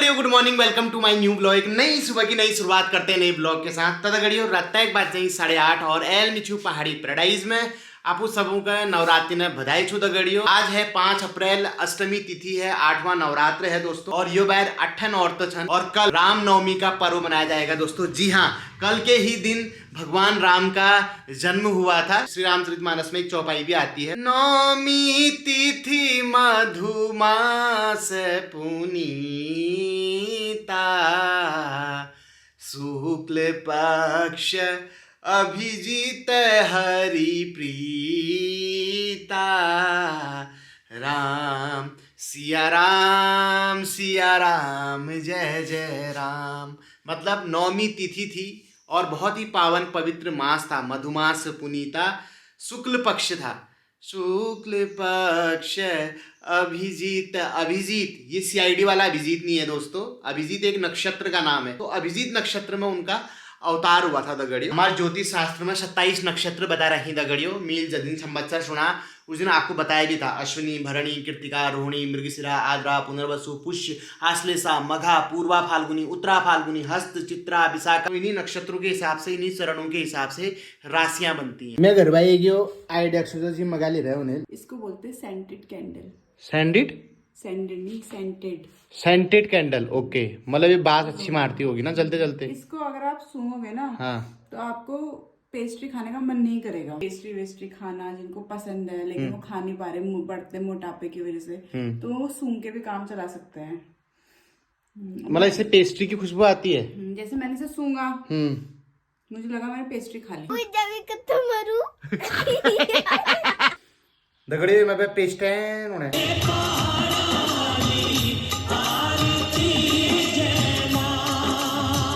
दगड़ियों good morning, welcome to my new blog. एक नई सुबह की नई शुरुआत करते हैं नई ब्लॉग के साथ। तो दगड़ियों रात एक बात चाहिए 8:30 और एल मिचू पहाड़ी पैराडाइज में आपको सबों का नवरात्रि ने बधाई छू दगड़ियों। आज है 5 अप्रैल, अष्टमी तिथि है, 8वां नवरात्र है दोस्तों। और यो बैर 8 औरत छन और कल रामनवमी का पर्व मनाया जाएगा दोस्तों। जी हाँ, कल के ही दिन भगवान राम का जन्म हुआ था। श्री रामचरितमानस में एक चौपाई भी आती है, नवमी तिथि मधुमास पुनीता शुक्ल पक्ष अभिजीत हरि प्रीता राम सिया राम जय जय राम। मतलब नवमी तिथि थी और बहुत ही पावन पवित्र मास था, मधुमास पुनीता, शुक्ल पक्ष था। शुक्ल पक्ष अभिजीत, अभिजीत ये सीआईडी वाला अभिजीत नहीं है दोस्तों, अभिजीत एक नक्षत्र का नाम है। तो अभिजीत नक्षत्र में उनका अवतार हुआ था दगड़ियों। हमारे ज्योतिष शास्त्र में 27 नक्षत्र बता रही दगड़ियों। मील जदिन संवत्सर सुना उस दिन आपको बताया भी था, अश्विनी भरणी कृतिका रोहिणी मृगशिरा आद्रा पुनर्वसु पुष्य आश्लेषा मघा पूर्वा फाल्गुनी उत्तरा फाल्गुनी हस्त चित्रा विशाखा। इन्हीं नक्षत्रों के हिसाब से, इन्हीं चरणों के हिसाब से राशियां बनती हैं। मैं घर भाई जो आइडिया जी मंगा ले रहे उन्हें, इसको बोलते हैं scented candle. Scented scented scented candle, okay. मतलब ये बात अच्छी मारती होगी ना चलते चलते। इसको अगर आप सूंघोगे ना, हाँ, तो आपको पेस्ट्री खाने का मन नहीं करेगा। पेस्ट्री वेस्ट्री खाना जिनको पसंद है लेकिन वो खा नहीं पा रहे बढ़ते मोटापे की वजह से, तो वो सूंघ के भी काम चला सकते हैं। मतलब इससे पेस्ट्री की खुशबू आती है। जैसे मैंने इसे सूंघा, मुझे लगा मैंने पेस्ट्री खा ली। दगड़े मैं पेस्ट्री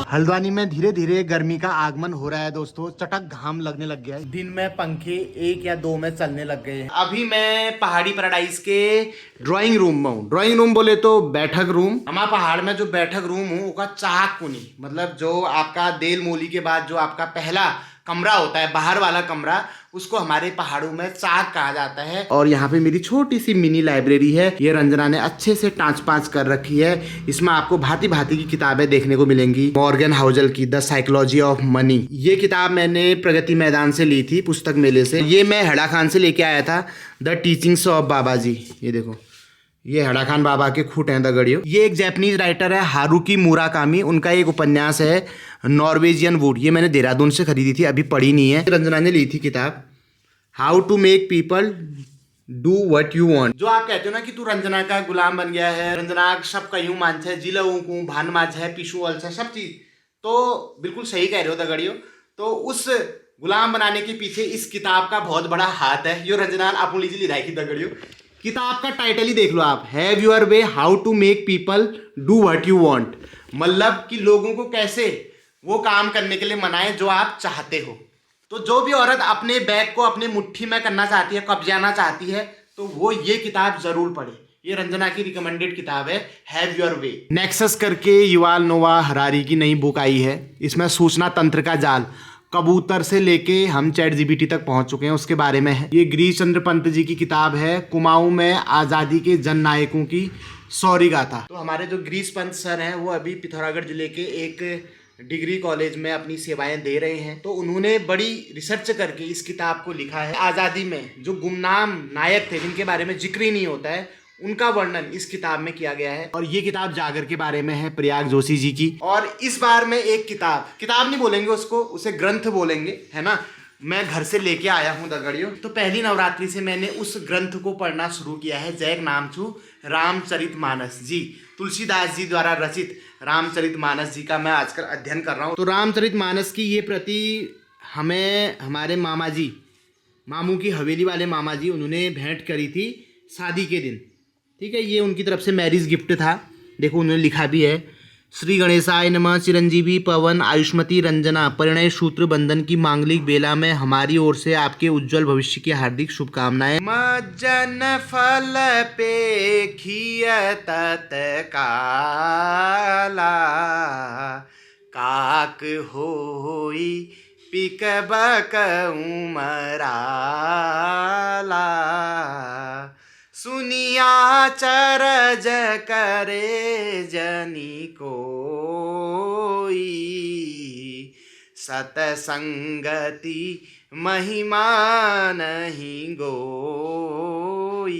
हल्द्वानी में धीरे धीरे गर्मी का आगमन हो रहा है दोस्तों। चटक घाम लगने लग गया है। दिन में पंखे 1 या 2 में चलने लग गए हैं। अभी मैं पहाड़ी पैराडाइज के ड्राइंग रूम में हूँ। ड्राइंग रूम बोले तो बैठक रूम। हमारे पहाड़ में जो बैठक रूम हूँ उसका चाक कुनी, मतलब जो आपका देल मोली के बाद जो आपका पहला कमरा होता है, बाहर वाला कमरा, उसको हमारे पहाड़ों में चाक कहा जाता है। और यहाँ पे मेरी छोटी सी मिनी लाइब्रेरी है। ये रंजना ने अच्छे से टाँच पाँच कर रखी है। इसमें आपको भांति भांति की किताबें देखने को मिलेंगी। मॉर्गन हाउसल की द साइकोलॉजी ऑफ मनी, ये किताब मैंने प्रगति मैदान से ली थी, पुस्तक मेले से। ये मैं हड़ा खान से लेके आया था, द टीचिंग्स ऑफ बाबा जी। ये देखो, ये हड़ा खान बाबा के खूट हैं दगड़ियों। ये एक जापानीज राइटर है हारुकी मुराकामी, उनका एक उपन्यास है नॉर्वेजियन वुड। ये मैंने देहरादून से खरीदी थी, अभी पढ़ी नहीं है। रंजना ने ली थी किताब, how to make people do what you want. जो आप कहते हो ना कि तू रंजना का गुलाम बन गया है, रंजना सब कयूं मान है, जिलाऊ को भान माज है, पीशू अल है, सब चीज तो बिल्कुल सही कह रहे हो दगड़ियों। तो उस गुलाम बनाने के पीछे इस किताब का बहुत बड़ा हाथ है। यो रंजना आप लीजिए लिखाई की दगड़ियों। किताब का टाइटल ही देख लो आप, have your way how to make people do what you want. मतलब कि लोगों को कैसे वो काम करने के लिए मनाए जो आप चाहते हो। तो जो भी औरत अपने बैग को अपने मुट्ठी में करना चाहती है, कब्जाना चाहती है, तो वो ये किताब जरूर पढ़े। ये रंजना की रिकमेंडेड किताब है, हैव योर वे। नेक्सस करके युवाल नोवा हरारी की नई बुक आई है। इसमें सूचना तंत्र का जाल, कबूतर से लेके हम चैट जीपीटी तक पहुंच चुके हैं, उसके बारे में है। ये गिरीश चंद्र पंत जी की किताब है, कुमाऊं में आज़ादी के जन नायकों की सौरी गाथा। तो हमारे जो गिरीश पंत सर हैं वो अभी पिथौरागढ़ जिले के एक डिग्री कॉलेज में अपनी सेवाएं दे रहे हैं। तो उन्होंने बड़ी रिसर्च करके इस किताब को लिखा है। आज़ादी में जो गुमनाम नायक थे जिनके बारे में जिक्र ही नहीं होता है, उनका वर्णन इस किताब में किया गया है। और ये किताब जागर के बारे में है, प्रयाग जोशी जी की। और इस बार में एक किताब नहीं बोलेंगे उसको, उसे ग्रंथ बोलेंगे, है ना, मैं घर से लेके आया हूँ दगड़ियों। तो पहली नवरात्रि से मैंने उस ग्रंथ को पढ़ना शुरू किया है। जैक नामचू रामचरितमानस जी, तुलसीदास जी द्वारा रचित रामचरितमानस जी का मैं आजकल अध्ययन कर रहा हूँ। तो रामचरितमानस की ये प्रति हमें हमारे मामा जी, मामू की हवेली वाले मामा जी, उन्होंने भेंट करी थी शादी के दिन। ठीक है, ये उनकी तरफ से मैरिज गिफ्ट था। देखो उन्होंने लिखा भी है, श्री गणेशाय नमः, चिरंजीवी पवन आयुष्मती रंजना, परिणय सूत्र बंधन की मांगलिक बेला में हमारी ओर से आपके उज्जवल भविष्य की हार्दिक शुभकामनाएं। मज्जन फल पेखिय तत्काला, काक होई पिकबक उमराला, सुनिया चरज करे जनी कोई, सतसंगति महिमा नहीं गोई।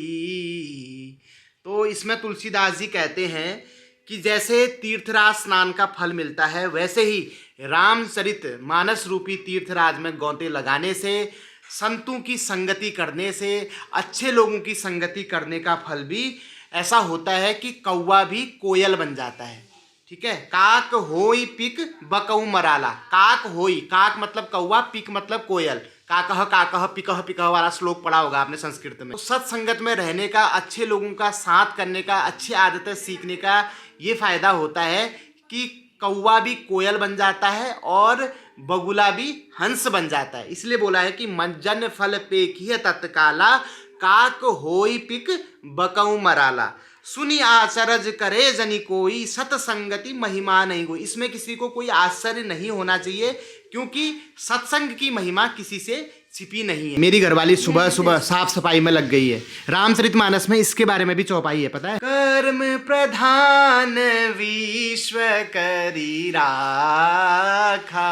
तो इसमें तुलसीदास जी कहते हैं कि जैसे तीर्थराज स्नान का फल मिलता है, वैसे ही रामचरित मानस रूपी तीर्थराज में गोते लगाने से, संतों की संगति करने से, अच्छे लोगों की संगति करने का फल भी ऐसा होता है कि कौवा भी कोयल बन जाता है। ठीक है, काक होई पिक बकऊ मराला। काक होई, काक मतलब कौवा, पिक मतलब कोयल। काकह पिकह पिकह वाला श्लोक पढ़ा होगा आपने संस्कृत में। तो सत्संगत में रहने का, अच्छे लोगों का साथ करने का, अच्छी आदतें सीखने का ये फायदा होता है कि कौवा भी कोयल बन जाता है और बगुला भी हंस बन जाता है। इसलिए बोला है कि मंजन फल पेखिय तत्काला, काक होई पिक बकऊ मराला, सुनी आचरज करे जनी कोई, सत्संगति महिमा नहीं कोई। इसमें किसी को कोई आश्चर्य नहीं होना चाहिए, क्योंकि सत्संग की महिमा किसी से छिपी नहीं है। मेरी घरवाली सुबह सुबह साफ सफाई में लग गई है। रामचरितमानस में इसके बारे में भी चौपाई है, पता है। कर्म प्रधान विश्व करी राखा,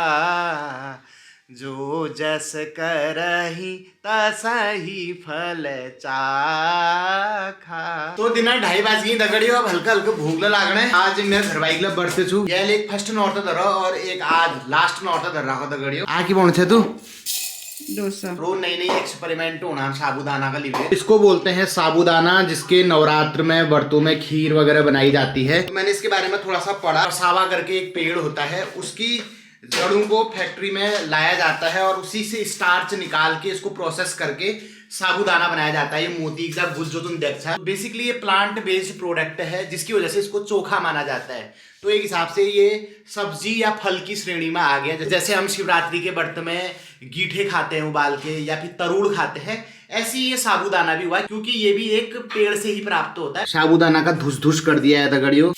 जो जस करही तसही फल चाखा। तो दिन 2:30 बज गई दगड़ियों, अब हल्का हल्का भूख लागने। आज मैं घरवाई के लिए बढ़ते छू, ये एक फर्स्ट नॉर्थ धरो और एक आज लास्ट नॉर्थ धर रहा दगड़ियों। आ की बोल छे तू डोसा। रोज नई नई एक्सपेरिमेंट होना साबूदाना का लिए। इसको बोलते हैं साबूदाना, जिसके नवरात्र में व्रतों में खीर वगैरह बनाई जाती है। तो मैंने इसके बारे में थोड़ा सा पढ़ा। सावा करके एक पेड़ होता है, उसकी जड़ों को फैक्ट्री में लाया जाता है और उसी से स्टार्च निकाल के इसको प्रोसेस करके साबूदाना बनाया जाता है। ये मोती का गुज जो तुम देखा है, बेसिकली ये प्लांट बेस्ड प्रोडक्ट है, जिसकी वजह से इसको चोखा माना जाता है। तो एक हिसाब से ये सब्जी या फल की श्रेणी में आ गया। जैसे हम शिवरात्रि के व्रत में गीठे खाते हैं उबाल के, या फिर तरुड़ खाते हैं, ऐसे ही ये साबूदाना भी हुआ, क्योंकि ये भी एक पेड़ से ही प्राप्त होता है। साबूदाना का धुस धुस कर दिया है दगड़ियों।